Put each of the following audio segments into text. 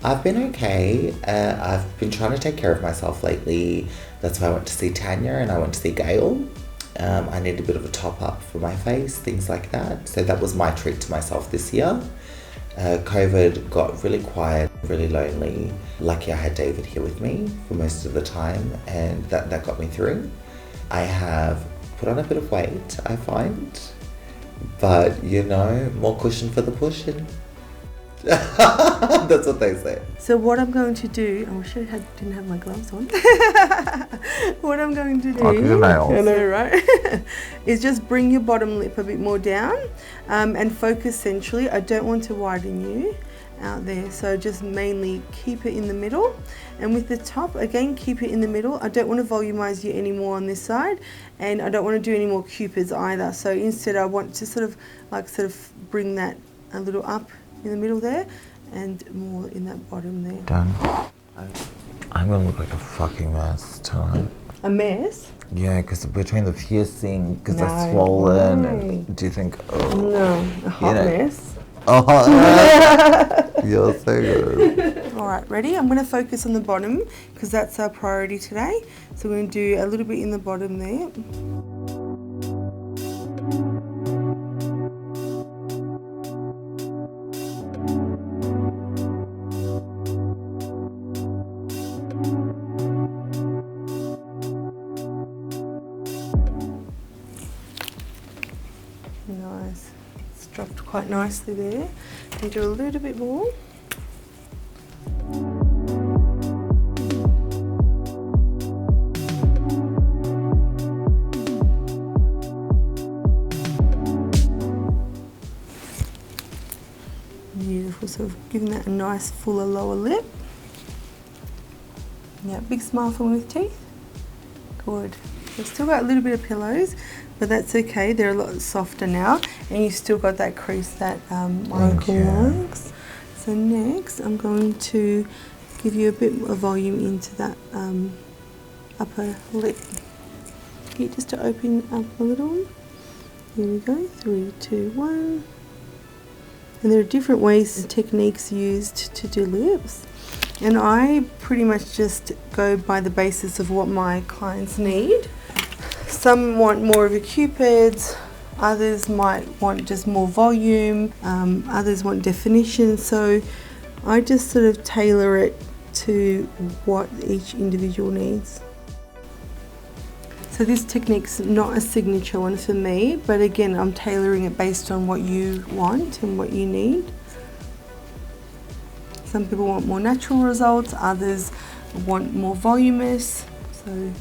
I've been okay. I've been trying to take care of myself lately. That's why I went to see Tanya and I went to see Gail. I need a bit of a top up for my face, things like that. So that was my treat to myself this year. COVID got really quiet, really lonely. Lucky I had David here with me for most of the time, and that got me through. I have put on a bit of weight, I find, but you know, more cushion for the pushing. That's what they say. So what I'm going to do, I wish I didn't have my gloves on. What I'm going to do, your nails. I know, right? Is just bring your bottom lip a bit more down and focus centrally. I don't want to widen you out there, so just mainly keep it in the middle. And with the top, again, keep it in the middle. I don't want to volumize you anymore on this side, and I don't want to do any more cupids either. So instead, I want to sort of bring that a little up in the middle there, and more in that bottom there. Done. I'm gonna look like a fucking mess tonight. A mess? Yeah, because between the piercing, because they're swollen. No. And do you think? No, a hot mess. A hot mess. You're so good. All right, ready? I'm going to focus on the bottom because that's our priority today. So we're going to do a little bit in the bottom there. Nice. It's dropped quite nicely there. And do a little bit more. Beautiful, sort of giving that a nice fuller lower lip. Yeah, big smile for me with teeth. Good. We've still got a little bit of pillows, but that's okay. They're a lot softer now, and you've still got that crease that Michael likes. So next, I'm going to give you a bit more volume into that upper lip. Get just to open up a little. Here we go. 3, 2, 1. And there are different ways and techniques used to do lips. And I pretty much just go by the basis of what my clients need. Some want more of a cupid, others might want just more volume, others want definition. So I just sort of tailor it to what each individual needs. So this technique's not a signature one for me, but again, I'm tailoring it based on what you want and what you need. Some people want more natural results, others want more voluminous. So,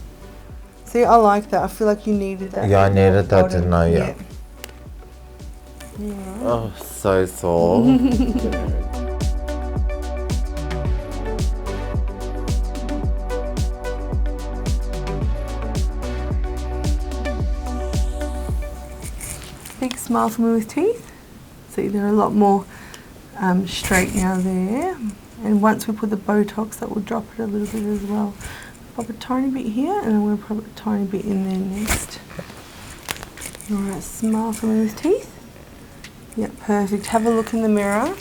see, I like that. I feel like you needed that. Yeah, I needed that, didn't I? Yeah. Oh, so sore. Big smile for me with teeth. See, they're a lot more straight now there. And once we put the Botox, that will drop it a little bit as well. Pop a tiny bit here, and I'm going to pop a tiny bit in there next. All right, smile for me with teeth. Yeah, perfect. Have a look in the mirror.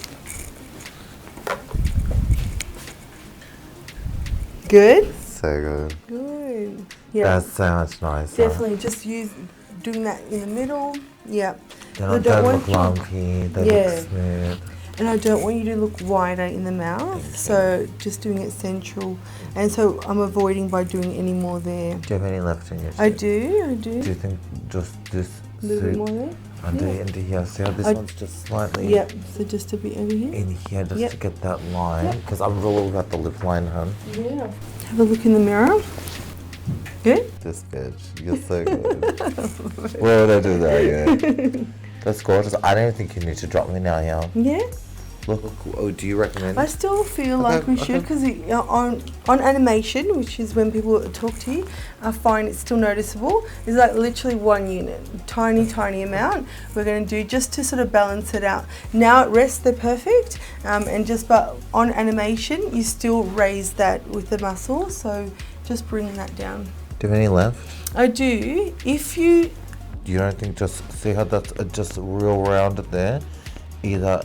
Good? So good. Good. Yeah. That's so much nicer. Definitely just doing that in the middle. Yeah. They don't look lumpy, they look smooth. And I don't want you to look wider in the mouth, so just doing it central. And so I'm avoiding by doing any more there. Do you have any left in your teeth? I do. Do you think just this A little bit more there? into here? See how this one's just slightly Yep, so just a bit over here. in here just to get that line? Because I'm real about the lip line, hun. Yeah. Have a look in the mirror. Good? This bitch, you're so good. Where would I do that? Yeah. That's gorgeous. I don't think you need to drop me now, yeah. Yeah. Look, oh, do you recommend? I still feel like we should, because on animation, which is when people talk to you, I find it's still noticeable. It's like literally 1 unit, tiny amount. We're going to do just to sort of balance it out. Now at rest, they're perfect, but on animation, you still raise that with the muscle. So just bring that down. Do you have any left? I do. If you don't think just see how that's just real rounded there, either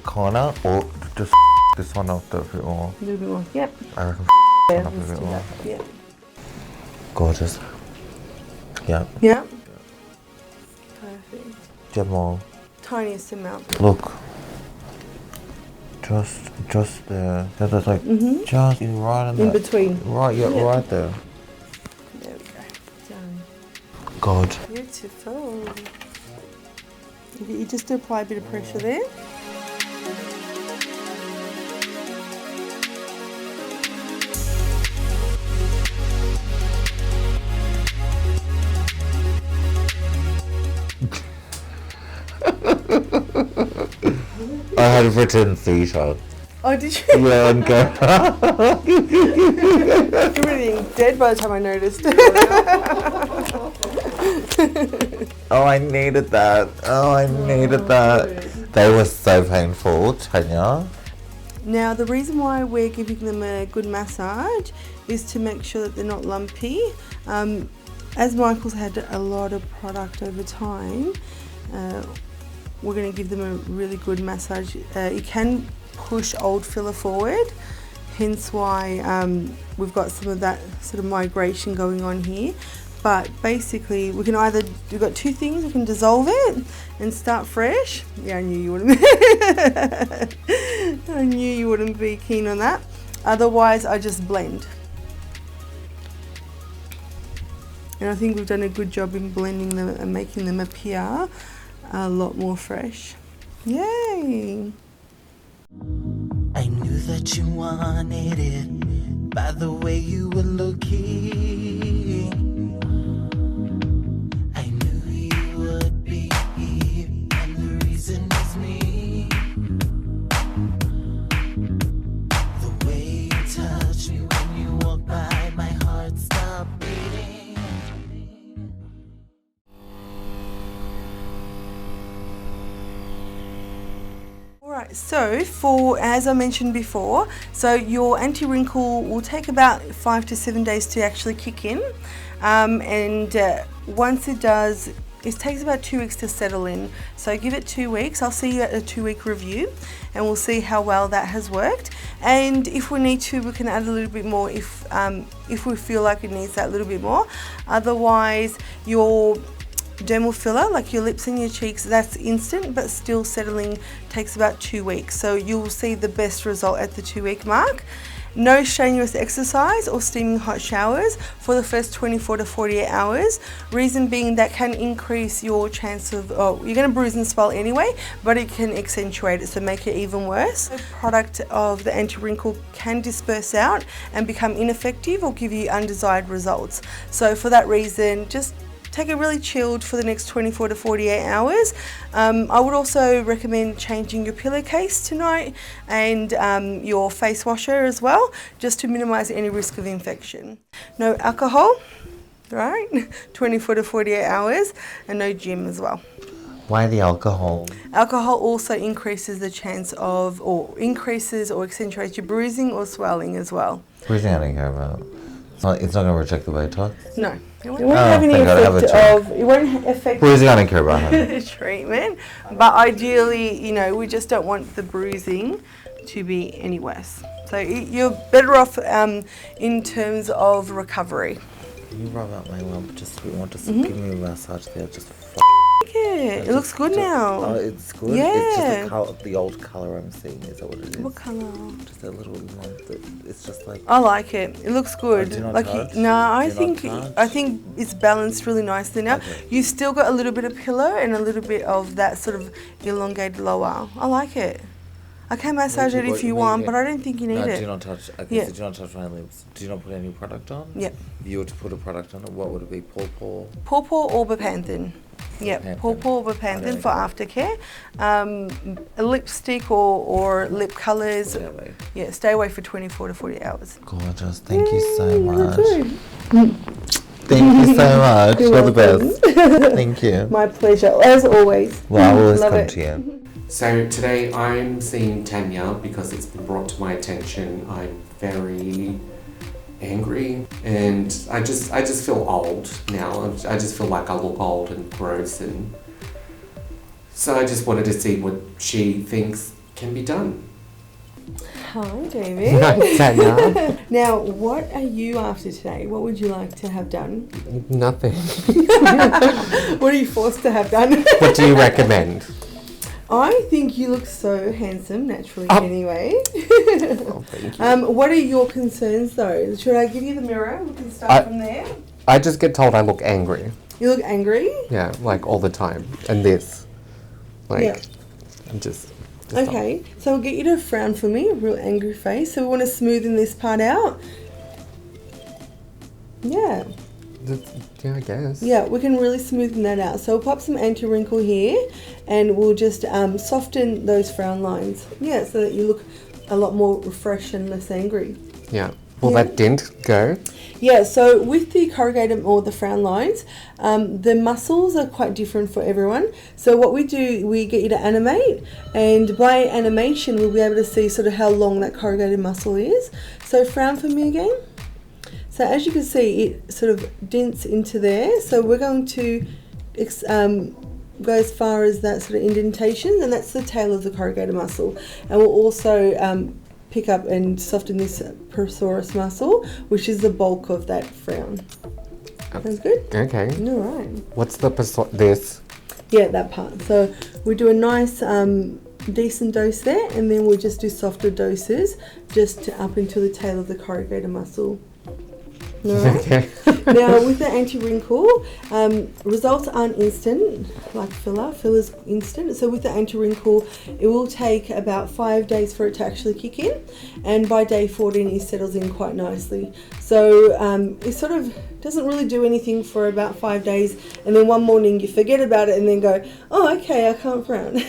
corner or just this one up a bit more. A little bit more. Yep. I reckon Yeah, one up a let's bit do more. that. Yep. Gorgeous. Yep. Yep. Perfect. Get more. Tiniest amount. Look. Just there. So that's like just right In between. Right, yeah, Yeah. right there. There we go. Done. God. Beautiful. You just apply a bit of pressure there. I had a pretend seashell. Oh, did you? Yeah, and go. You were being dead by the time I noticed. Oh, I needed that. Oh, I needed that. They were so painful, Tanya. Now, the reason why we're giving them a good massage is to make sure that they're not lumpy. As Michael's had a lot of product over time, we're going to give them a really good massage. It can push old filler forward, hence why we've got some of that sort of migration going on here. But basically, we can either, we've got two things, we can dissolve it and start fresh. Yeah, I knew you wouldn't I knew you wouldn't be keen on that. Otherwise, I just blend. And I think we've done a good job in blending them and making them appear a lot more fresh. Yay! I knew that you wanted it by the way you were looking. I knew you would be here, and the reason is me. The way you touch me when you walk by, my heart stopped beating. Alright, so for, as I mentioned before, so your anti-wrinkle will take about 5 to 7 days to actually kick in, and once it does, it takes about 2 weeks to settle in. So give it 2 weeks. I'll see you at a 2-week review, and we'll see how well that has worked. And if we need to, we can add a little bit more if we feel like it needs that little bit more. Otherwise, your dermal filler, like your lips and your cheeks, that's instant, but still settling takes about 2 weeks. So you'll see the best result at the 2-week mark. No strenuous exercise or steaming hot showers for the first 24 to 48 hours. Reason being that can increase your chance of, you're going to bruise and swell anyway, but it can accentuate it, so make it even worse. The product of the anti-wrinkle can disperse out and become ineffective or give you undesired results. So for that reason, just take it really chilled for the next 24 to 48 hours. I would also recommend changing your pillowcase tonight and your face washer as well, just to minimize any risk of infection. No alcohol, right? 24 to 48 hours, and no gym as well. Why the alcohol? Alcohol also increases the chance of, or increases or accentuates your bruising or swelling as well. Bruising I don't care about. It's not going to reject the Botox? No. It won't have any effect of, it won't affect bruising I don't care about. the treatment, but ideally, you know, we just don't want the bruising to be any worse. So you're better off in terms of recovery. Can you rub out my lump just a bit more? Just give me a massage there. Just Yeah, it looks good now. Oh, it's good? Yeah. It's just the old colour I'm seeing. Is that what it is? What colour? Just a little lump. It's just like... I like it. It looks good. Do you not Like touch? no, I Do you not think touch? it's balanced really nicely now. Okay. You still got a little bit of pillow and a little bit of that sort of elongated lower. I like it. I can massage it if you want, but I don't think you need it. Do not touch. Okay, Yeah. so do not touch my lips. Do you not put any product on? Yep. If you were to put a product on it, what would it be? Paw? Pawpaw or Bepanthen. Yep, Bepanthen. Pawpaw or Bepanthen Okay. for aftercare. A lipstick or lip colours. Stay away. Yeah, stay away for 24 to 40 hours. Gorgeous. Thank you so much. Thank Thank you so much. You're You're the welcome. best. Thank you. My pleasure, as always. Well, I will always Love come it. to you. So today I'm seeing Tanya because it's been brought to my attention. I'm very angry and I just feel old now. I just feel like I look old and gross, and so I just wanted to see what she thinks can be done. Hi, David. Hi, Tanya. Now, what are you after today? What would you like to have done? Nothing. What are you forced to have done? What do you recommend? I think you look so handsome naturally anyway. Oh, thank you. What are your concerns though? Should I give you the mirror? We can start from there. I just get told I look angry. You look angry? Yeah, like all the time. And this. Like, Yeah. I'm just Okay, so I'll get you to frown for me, a real angry face. So we want to smoothen this part out. Yeah. Yeah, I guess. Yeah, we can really smoothen that out. So we'll pop some anti-wrinkle here and we'll just soften those frown lines. Yeah, so that you look a lot more refreshed and less angry. Yeah. Will that dent go? Yeah, so with the corrugated or the frown lines, the muscles are quite different for everyone. So what we do, we get you to animate, and by animation we'll be able to see sort of how long that corrugated muscle is. So frown for me again. So as you can see, it sort of dents into there. So we're going to go as far as that sort of indentation, and that's the tail of the corrugated muscle. And we'll also pick up and soften this porosaurus muscle, which is the bulk of that frown. Sounds good? Okay. All right. What's this? Yeah, that part. So we do a nice decent dose there, and then we'll just do softer doses just up into the tail of the corrugated muscle. All right. Okay. Now with the anti-wrinkle, results aren't instant like filler. Filler's instant. So with the anti-wrinkle, it will take about 5 days for it to actually kick in, and by day 14 it settles in quite nicely. So it sort of doesn't really do anything for about 5 days, and then one morning you forget about it and then go, oh okay, I can't frown.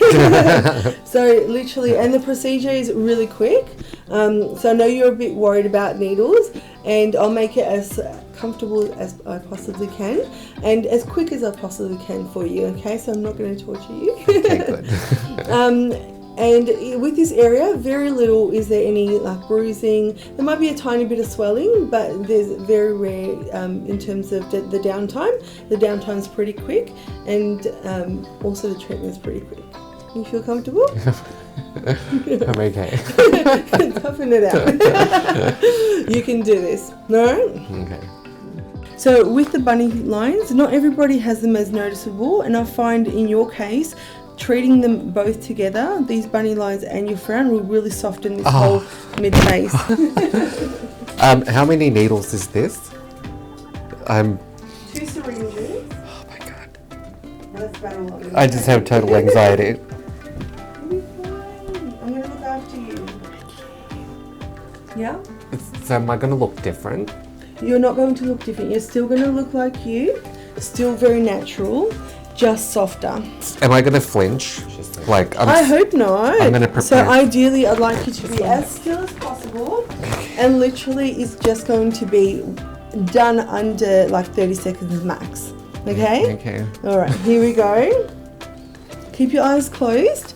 So literally, and the procedure is really quick. So I know you're a bit worried about needles, and I'll make it as comfortable as I possibly can and as quick as I possibly can for you, okay? So I'm not going to torture you. Okay, good. And with this area, very little is there any like bruising. There might be a tiny bit of swelling, but there's very rare in terms of the downtime. The downtime's pretty quick, and also the treatment's pretty quick. You feel comfortable? I'm okay. Toughen it out. You can do this. All right? Okay. So with the bunny lines, not everybody has them as noticeable, and I find in your case, treating them both together, these bunny lines and your frown, will really soften this whole mid-face. How many needles is this? 2 syringes. Oh my god. That's about all. I just have total anxiety. You'll be fine. I'm going to look after you. Yeah? So am I going to look different? You're not going to look different. You're still going to look like you. Still very natural, just softer. Am I going to flinch? Like, I hope not. I'm gonna prepare. So ideally, I'd like you to be as still as possible, and literally is just going to be done under like 30 seconds max. Okay? Okay. All right, here we go. Keep your eyes closed,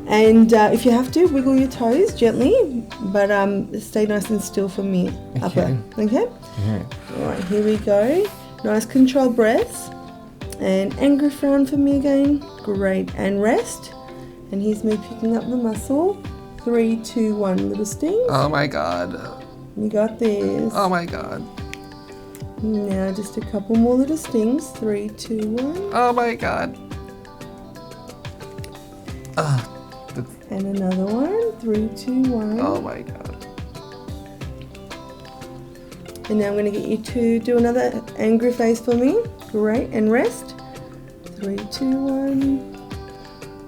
and if you have to, wiggle your toes gently, but stay nice and still for me. Upper. Okay? All right, here we go. Nice controlled breaths, and angry frown for me again. Great, and rest. And here's me picking up the muscle. 3, 2, 1, little stings. Oh my god. You got this. Oh my god. Now just a couple more little stings. 3, 2, 1. Oh my god. And another one. 3, 2, 1. Oh my god. And now I'm going to get you to do another angry face for me. Great, and rest. 3, 2, 1.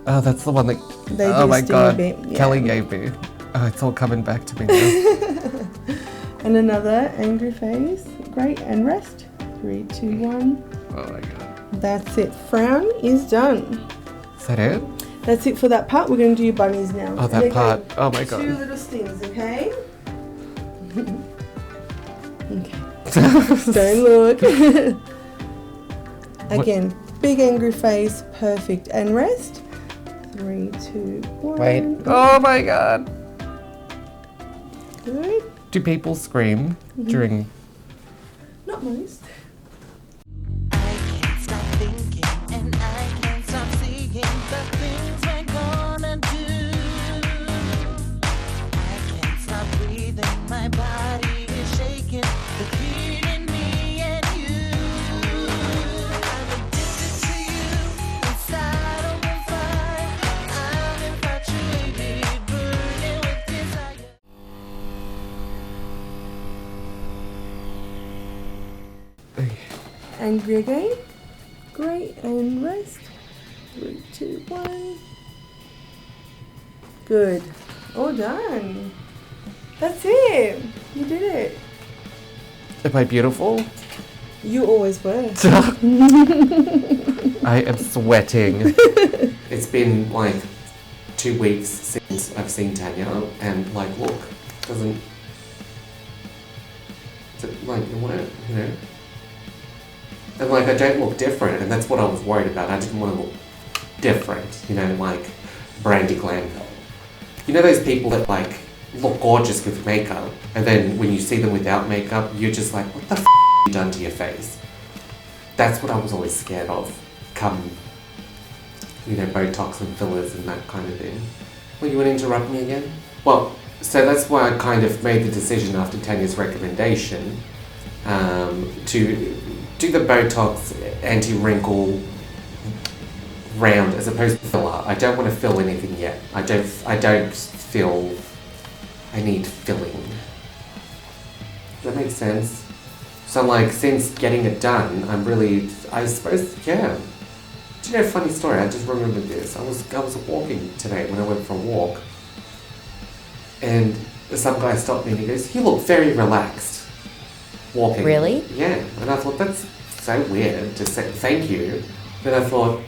Oh, that's the one that. They oh do my sting a god. bit, yeah. Kelly gave me. Oh, it's all coming back to me now. And another angry face. Great, and rest. 3, 2, 1. Oh my god. That's it. Frown is done. Is that it? That's it for that part. We're going to do your bunnies now. Oh, that part. Oh my god. 2 little stings, okay? Okay. Don't look. Again, big angry face, perfect. And rest. 3, 2, 1. Wait. Oh my god. Good. Do people scream during. Not most. I can't stop thinking and I can't stop seeing the things we're gonna do. I angry again. Great, and rest. 3, 2, 1. Good. All done. That's it. You did it. Am I beautiful? You always were. I am sweating. It's been like 2 weeks since I've seen Tanya, and like, look, doesn't. Like, you know? And like, I don't look different, and that's what I was worried about. I didn't want to look different, you know, like Brandy Glam. You know those people that like look gorgeous with makeup, and then when you see them without makeup, you're just like, what the f*** have you done to your face? That's what I was always scared of, come, you know, Botox and fillers and that kind of thing. Well, you want to interrupt me again? Well, so that's why I kind of made the decision after Tanya's recommendation to do the Botox anti-wrinkle round as opposed to filler. I don't want to fill anything yet. I don't feel I need filling. Does that make sense? So like, since getting it done, I'm really, I suppose, yeah. Do you know a funny story? I just remembered this. I was walking today when I went for a walk, and some guy stopped me and he goes, "You look very relaxed walking." Really? Yeah. And I thought, that's so weird to say thank you. Then I thought,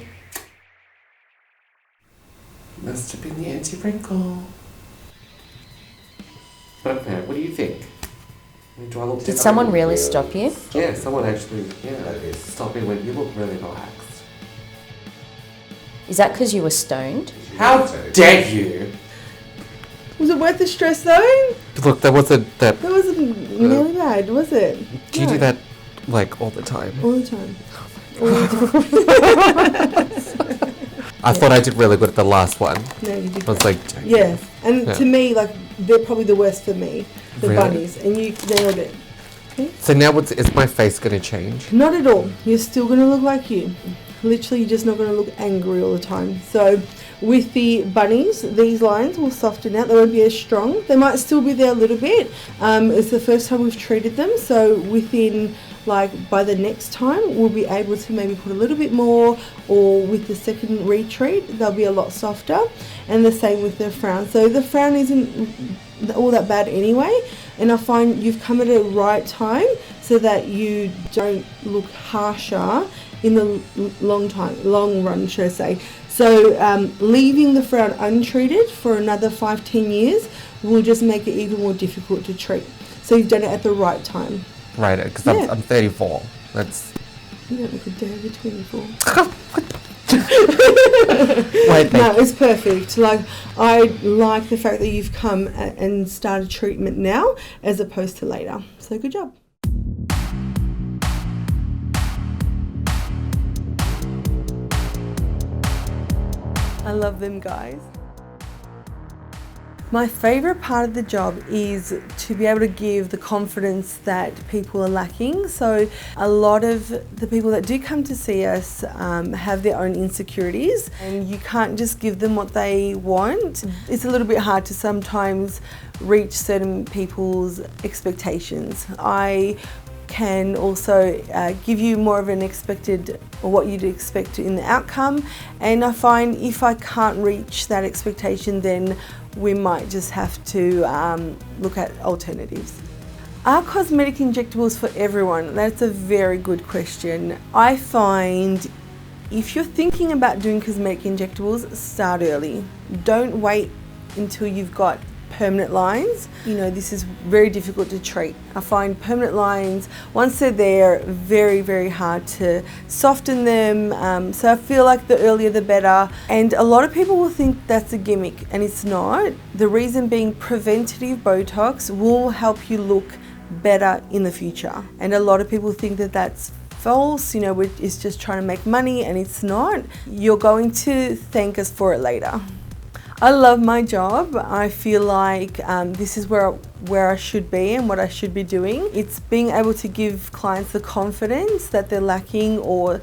must have been the anti-wrinkle. What do you think? Do I look Did different? someone really stop you? Yeah, someone actually, stopped me and went, "You look really relaxed." Is that because you were stoned? How dare you? Was it worth the stress though? Look, that wasn't that. That wasn't really bad, was it? Do you do that like all the time? All the time. All the time. I thought I did really good at the last one. No, you did. I was like, yeah. And Yeah. to me, like, they're probably the worst for me, the Really? bunnies, and you nailed it. So now is my face going to change? Not at all. You're still going to look like you. Literally, you're just not going to look angry all the time. So with the bunnies, these lines will soften out. They won't be as strong. They might still be there a little bit. It's the first time we've treated them. So within, like, by the next time, we'll be able to maybe put a little bit more, or with the second retreat, they'll be a lot softer. And the same with the frown. So the frown isn't all that bad anyway. And I find you've come at a right time so that you don't look harsher in the long run, should I say. So leaving the frown untreated for another 5-10 years will just make it even more difficult to treat. So you've done it at the right time. Right, because Yeah. I'm 34. That's. You don't look a day over 24. Wait, No, it's perfect. Like, I like the fact that you've come and started treatment now as opposed to later. So good job. I love them, guys. My favourite part of the job is to be able to give the confidence that people are lacking. So a lot of the people that do come to see us have their own insecurities, and you can't just give them what they want. It's a little bit hard to sometimes reach certain people's expectations. I can also give you more of an expected, or what you'd expect in the outcome, and I find if I can't reach that expectation, then we might just have to look at alternatives. Are cosmetic injectables for everyone? That's a very good question. I find if you're thinking about doing cosmetic injectables, start early. Don't wait until you've got permanent lines. You know, this is very difficult to treat. I find permanent lines, once they're there, very, very hard to soften them. So I feel like the earlier the better. And a lot of people will think that's a gimmick, and it's not. The reason being, preventative Botox will help you look better in the future. And a lot of people think that that's false, you know, it's just trying to make money, and it's not. You're going to thank us for it later. I love my job. I feel like this is where I should be and what I should be doing. It's being able to give clients the confidence that they're lacking, or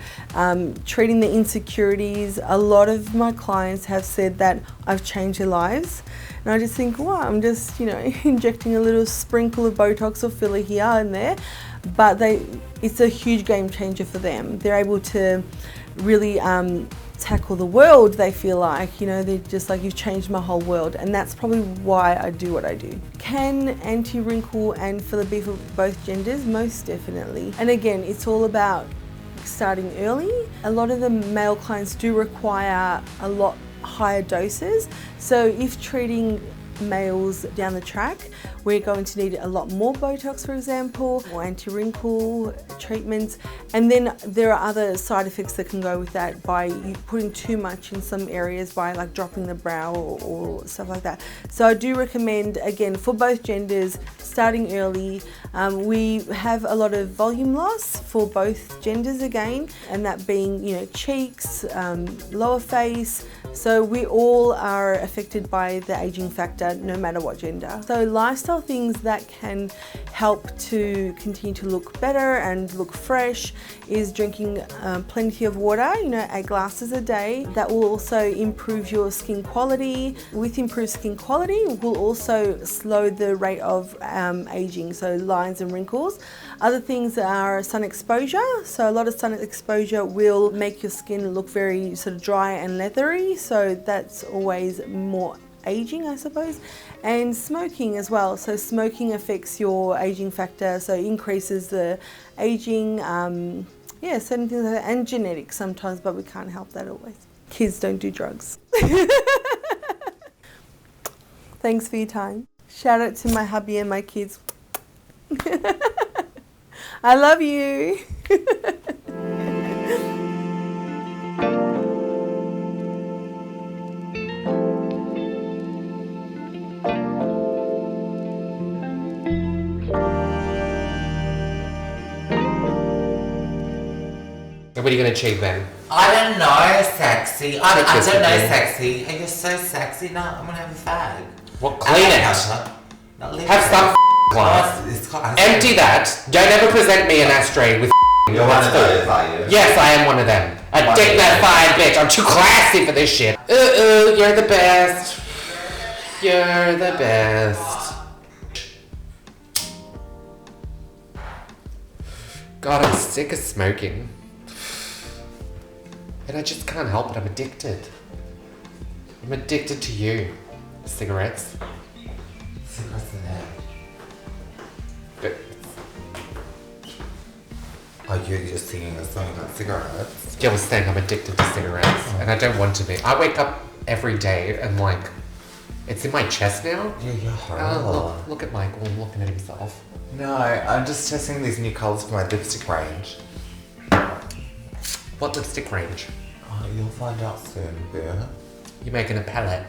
treating the insecurities. A lot of my clients have said that I've changed their lives. And I just think, wow, I'm just, you know, injecting a little sprinkle of Botox or filler here and there. but it's a huge game changer for them. They're able to really tackle the world, they feel like, you know, they're just like, you've changed my whole world, and that's probably why I do what I do. Can anti-wrinkle and filler be for both genders? Most definitely. And again, it's all about starting early. A lot of the male clients do require a lot higher doses, so if treating males down the track, we're going to need a lot more Botox, for example, or anti-wrinkle treatments, and then there are other side effects that can go with that by you putting too much in some areas, by like dropping the brow or stuff like that. So I do recommend, again, for both genders, starting early. We have a lot of volume loss for both genders again, and that being, you know, cheeks, lower face. So we all are affected by the aging factor, no matter what gender. So lifestyle things that can help to continue to look better and look fresh is drinking plenty of water, you know, 8 glasses a day. That will also improve your skin quality. With improved skin quality, will also slow the rate of aging, so lines and wrinkles. Other things are sun exposure. So a lot of sun exposure will make your skin look very sort of dry and leathery. So that's always more aging, I suppose. And smoking as well. So smoking affects your aging factor, so increases the aging, yeah, certain things like that. And genetics sometimes, but we can't help that always. Kids don't do drugs. Thanks for your time. Shout out to my hubby and my kids. I love you. What are you going to achieve then? I don't know, sexy. I don't know, sexy. And you're so sexy. No, I'm gonna have a fag. Well, clean it. Have some class. Empty that. Don't ever present me an ashtray with. You're one of those, are you? Yes, I am one of them. A dignified bitch. I'm too classy for this shit. You're the best. You're the best. God, I'm sick of smoking. And I just can't help it. I'm addicted. I'm addicted to you. Cigarettes. Cigarettes in there. But Oh, you're just singing a song about cigarettes? I was saying I'm addicted to cigarettes, and I don't want to be. I wake up every day and like, it's in my chest now. Yeah, you're horrible. Look at Michael looking at himself. No, I'm just testing these new colours for my lipstick range. What lipstick range? Oh, you'll find out soon, boo. You're making a palette.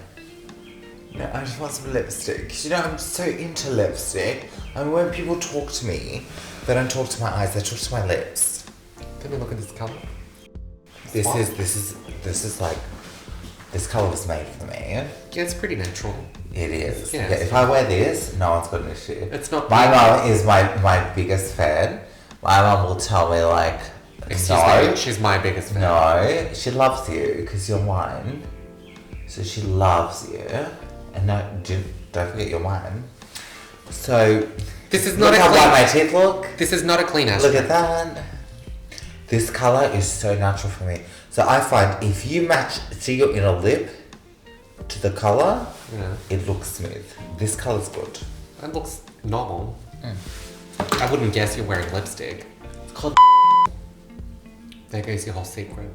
No, I just want some lipstick. 'Cause you know, I'm so into lipstick. And when people talk to me, they don't talk to my eyes, they talk to my lips. Let me look at this colour. This is like, this colour was made for me. Yeah, it's pretty natural. It is. Yes. Yeah, if I wear this, no one's got an issue. It's not. My mum is my biggest fan. My mum will tell me like, Excuse no, me, she's my biggest fan. no, she loves you because you're mine. So she loves you, and no, don't forget you're mine. So This is not look a how clean. white my teeth look. This is not a clean ass. Look at that. This colour is so natural for me. So I find if you see your inner lip to the colour, Yeah. it looks smooth. This colour's good. That looks normal. I wouldn't guess you're wearing lipstick. It's called. There goes your whole secret.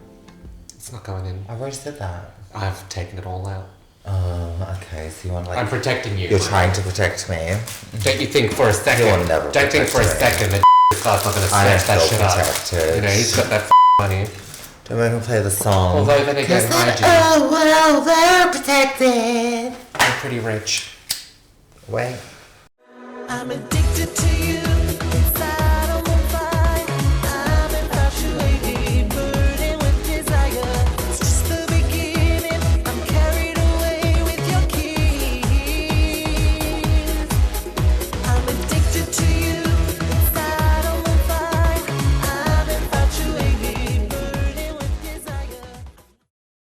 It's not going in. I've already said that. I've taken it all out. Oh, okay. So you want like. I'm protecting you. You're trying to protect me. Don't you think for a second? You'll never don't think for a protect me. second that this guy's not going to I am snatch that still shit up. protected. You know, he's got that money. Don't make me play the song. Although then again, mind you, Oh, well, they're protected. I'm pretty rich. Wait. I'm addicted to